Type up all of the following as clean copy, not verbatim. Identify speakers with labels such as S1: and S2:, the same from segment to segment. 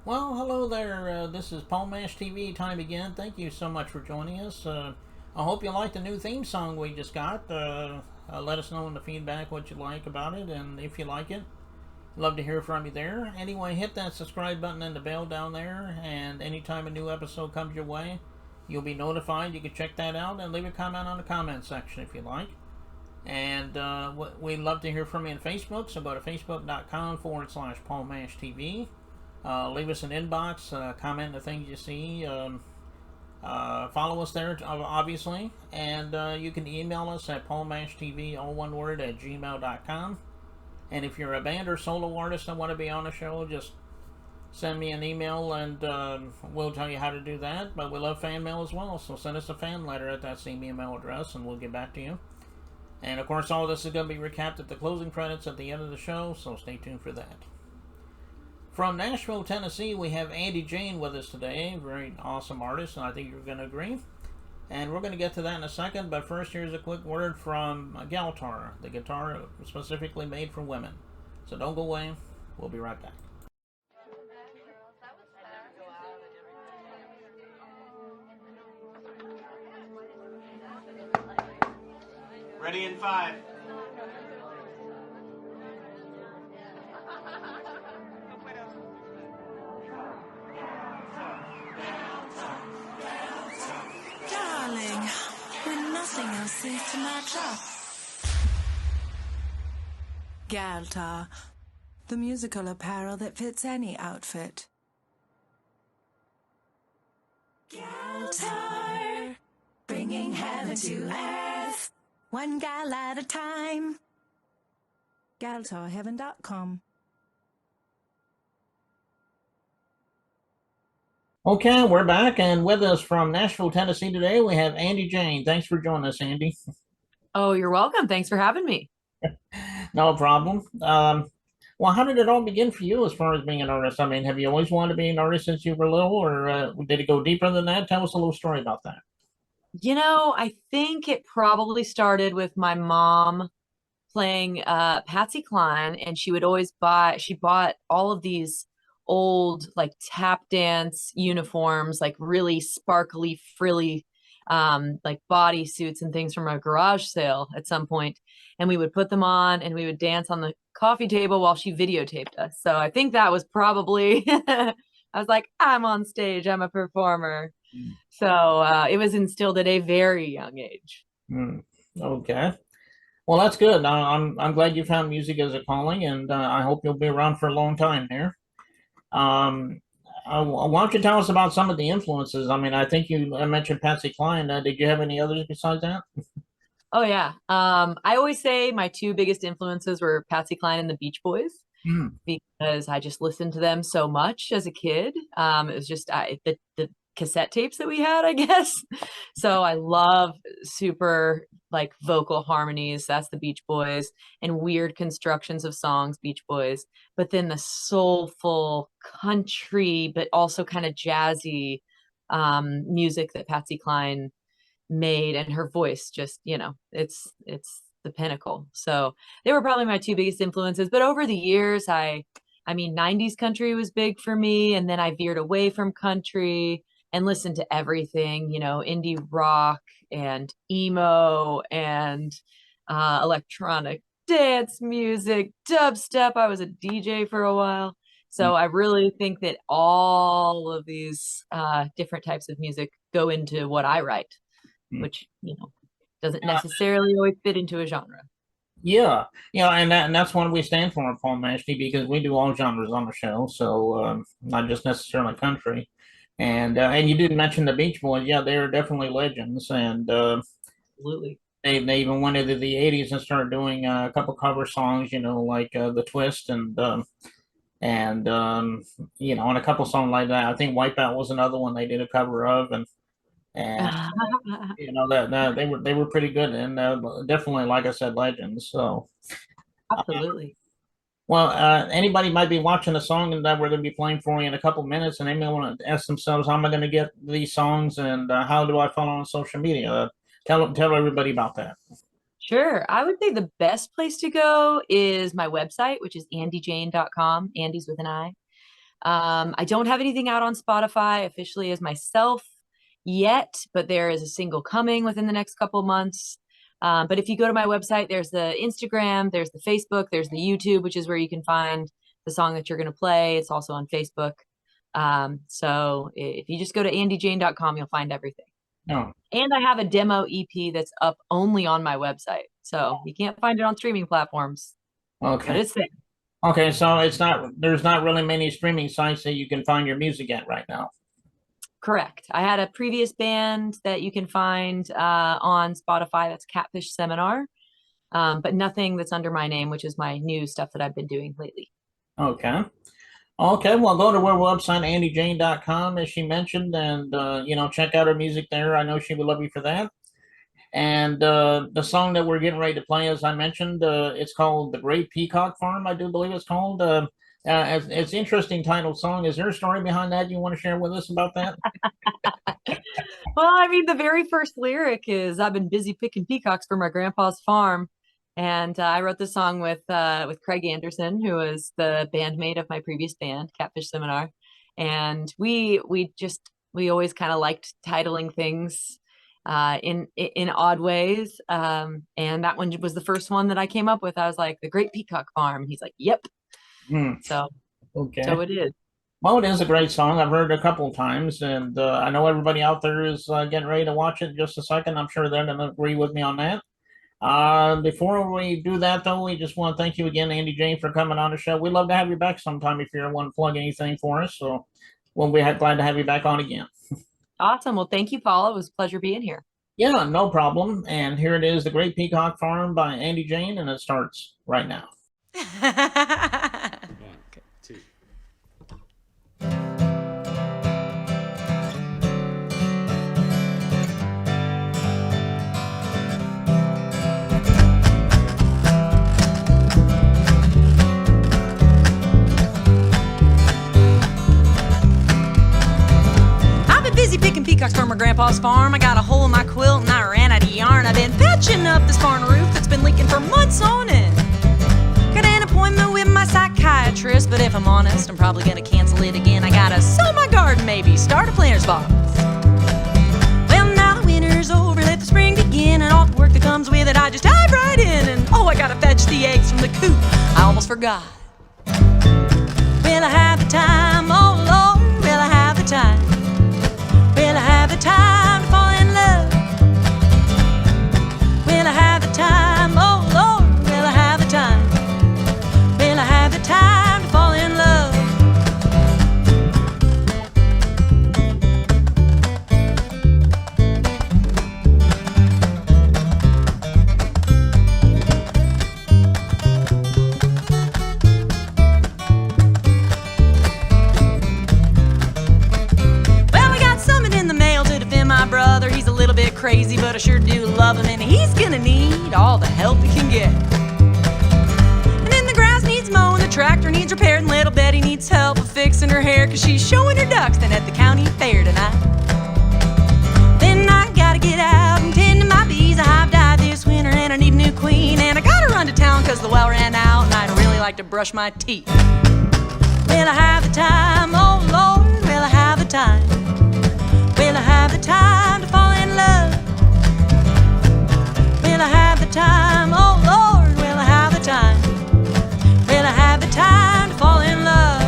S1: Well, hello there. This is Paul Mash TV time again. Thank you so much for joining us. I hope you like the new theme song we just got. Let us know in the feedback what you like about it and if you like it. Love to hear from you there. Anyway, hit that subscribe button and the bell down there, and anytime a new episode comes your way, you'll be notified. You can check that out and leave a comment on the comment section if you like. And we'd love to hear from you on Facebook, so go to facebook.com/slash Paul Mash TV. Leave us an inbox, comment the things you see. Follow us there, obviously. And you can email us at paulmashtv, all one word, at gmail.com. And if you're a band or solo artist and want to be on the show, just send me an email and we'll tell you how to do that. But we love fan mail as well, so send us a fan letter at that same email address and we'll get back to you. And of course, all of this is going to be recapped at the closing credits at the end of the show, so stay tuned for that. From Nashville, Tennessee, we have Andi Jane with us today. Very awesome artist, and I think you're going to agree. And we're going to get to that in a second, but first, here's a quick word from Galtar, the guitar specifically made for women. So don't go away. We'll be right back.
S2: Ready in 5.
S3: Darling, when nothing else seems to match up. Galtar, the musical apparel that fits any outfit. Galtar, bringing heaven to earth, one gal at a time. GaltarHeaven.com.
S1: Okay, we're back, and with us from Nashville, Tennessee today, we have Andi Jane. Thanks for joining us, Andi.
S4: Oh, you're welcome. Thanks for having me.
S1: No problem. Well, how did it all begin for you as far as being an artist? I mean, have you always wanted to be an artist since you were little, or did it go deeper than that? Tell us a little story about that.
S4: I think it probably started with my mom playing Patsy Cline, and she bought all of these old like tap dance uniforms, like really sparkly, frilly like body suits and things from a garage sale at some point. And we would put them on and we would dance on the coffee table while she videotaped us. So I think that was probably I was like, I'm on stage, I'm a performer. So it was instilled at a very young age.
S1: Hmm. Okay. Well, that's good. I'm glad you found music as a calling, and I hope you'll be around for a long time here. Um, why don't you tell us about some of the influences? I mean, I think you mentioned Patsy Cline. Did you have any others besides that?
S4: Oh yeah. I always say my two biggest influences were Patsy Cline and the Beach Boys
S1: Hmm.
S4: because I just listened to them so much as a kid. It was just the cassette tapes that we had, I guess. So I love super like vocal harmonies. That's the Beach Boys and weird constructions of songs, Beach Boys. But then the soulful country, but also kind of jazzy music that Patsy Cline made, and her voice just, it's the pinnacle. So they were probably my two biggest influences. But over the years, I mean 90s country was big for me, and then I veered away from country and listened to everything, indie rock and emo and electronic dance music, dubstep. I was a DJ for a while. So I really think that all of these different types of music go into what I write, which, doesn't necessarily always fit into a genre.
S1: Yeah, yeah, and that's what we stand for at Paul Mashney because we do all genres on the show, so not just necessarily country. And you did mention the Beach Boys. Yeah, they're definitely legends, and
S4: Absolutely.
S1: they even went into the '80s and started doing a couple cover songs, like the Twist and and a couple songs like that. I think Wipeout was another one they did a cover of, and that they were pretty good and definitely, like I said, legends. So.
S4: Absolutely.
S1: Well, anybody might be watching a song and that we're going to be playing for you in a couple minutes, and they may want to ask themselves, "How am I going to get these songs, and how do I follow on social media?" Tell everybody about that.
S4: Sure. I would say the best place to go is my website, which is andijane.com. Andy's with an I. I don't have anything out on Spotify officially as myself yet, but there is a single coming within the next couple of months. But if you go to my website, there's the Instagram, there's the Facebook, there's the YouTube, which is where you can find the song that you're going to play. It's also on Facebook. So if you just go to andijane.com, you'll find everything.
S1: Oh.
S4: And I have a demo EP that's up only on my website. So you can't find it on streaming platforms.
S1: Okay.
S4: But it's there.
S1: Okay, so there's not really many streaming sites that you can find your music at right now.
S4: Correct. I had a previous band that you can find on Spotify. That's Catfish Seminar, but nothing that's under my name, which is my new stuff that I've been doing lately.
S1: Okay. Okay, well, go to our website, andijane.com, as she mentioned, and, check out her music there. I know she would love you for that. And the song that we're getting ready to play, as I mentioned, it's called The Great Peacock Farm, I do believe it's called. It's an interesting title song. Is there a story behind that you want to share with us about that?
S4: Well, I mean, the very first lyric is, I've been busy picking peacocks for my grandpa's farm. And I wrote this song with Craig Anderson, who was the bandmate of my previous band, Catfish Seminar. And we always kind of liked titling things in odd ways. And that one was the first one that I came up with. I was like, The Great Peacock Farm. He's like, yep. So it is.
S1: Well, it is a great song. I've heard it a couple of times, and I know everybody out there is getting ready to watch it in just a second. I'm sure they're going to agree with me on that. Before we do that, though, we just want to thank you again, Andi Jane, for coming on the show. We'd love to have you back sometime if you want to plug anything for us. So we'll be glad to have you back on again.
S4: Awesome. Well, thank you, Paula. It was a pleasure being here.
S1: Yeah, no problem. And here it is, The Great Peacock Farm by Andi Jane, and it starts right now.
S2: 1, 2.
S5: Busy picking peacocks from my grandpa's farm. I got a hole in my quilt and I ran out of yarn. I've been patching up this barn roof that's been leaking for months on end. Got an appointment with my psychiatrist, but if I'm honest, I'm probably gonna cancel it again. I gotta sow my garden, maybe start a planter's box. Well, now the winter's over, let the spring begin, and all the work that comes with it, I just dive right in. And oh, I gotta fetch the eggs from the coop, I almost forgot. Will I have the time? Oh Lord, will I have the time? Will I have the time to fall in love? Will I have the time? Oh Lord, will I have the time? Will I have the time to fall in love? Brother, he's a little bit crazy, but I sure do love him, and he's gonna need all the help he can get. And then the grass needs mowing, the tractor needs repaired, and little Betty needs help with fixing her hair, 'cause she's showing her ducks then at the county fair tonight. Then I gotta get out and tend to my bees. I hive died this winter and I need a new queen, and I gotta run to town 'cause the well ran out, and I'd really like to brush my teeth. Will I have the time? Oh Lord, will I have the time? Will I have the time to fall in love? Will I have the time? Oh Lord, will I have the time? Will I have the time to fall in love?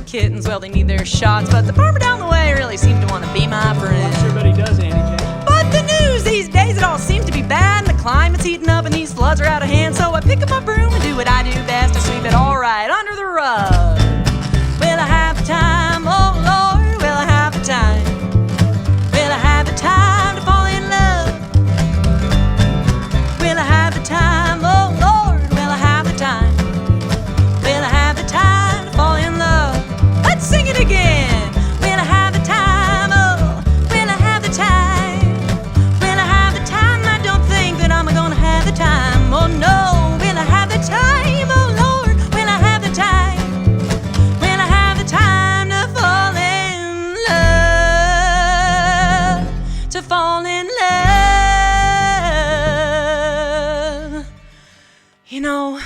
S5: Kittens, well, they need their shots, but the farmer down the way really seemed to want to be my friend.
S2: Well, everybody does, Andi Jane.
S5: But the news these days, it all seems to be bad, and the climate's heating up, and these floods are out of hand. So I pick up my broom and do what I do best, I sweep it all right under the rug. Will I have the time? Oh Lord, will I have the time? Will I have the time to fall in love? Will I have the time? Oh Lord, will I have the time? Will I have the time to fall in love? Let's sing it again. fall in love. You know,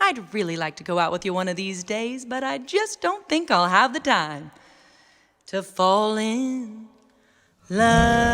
S5: I'd really like to go out with you one of these days, but I just don't think I'll have the time to fall in love.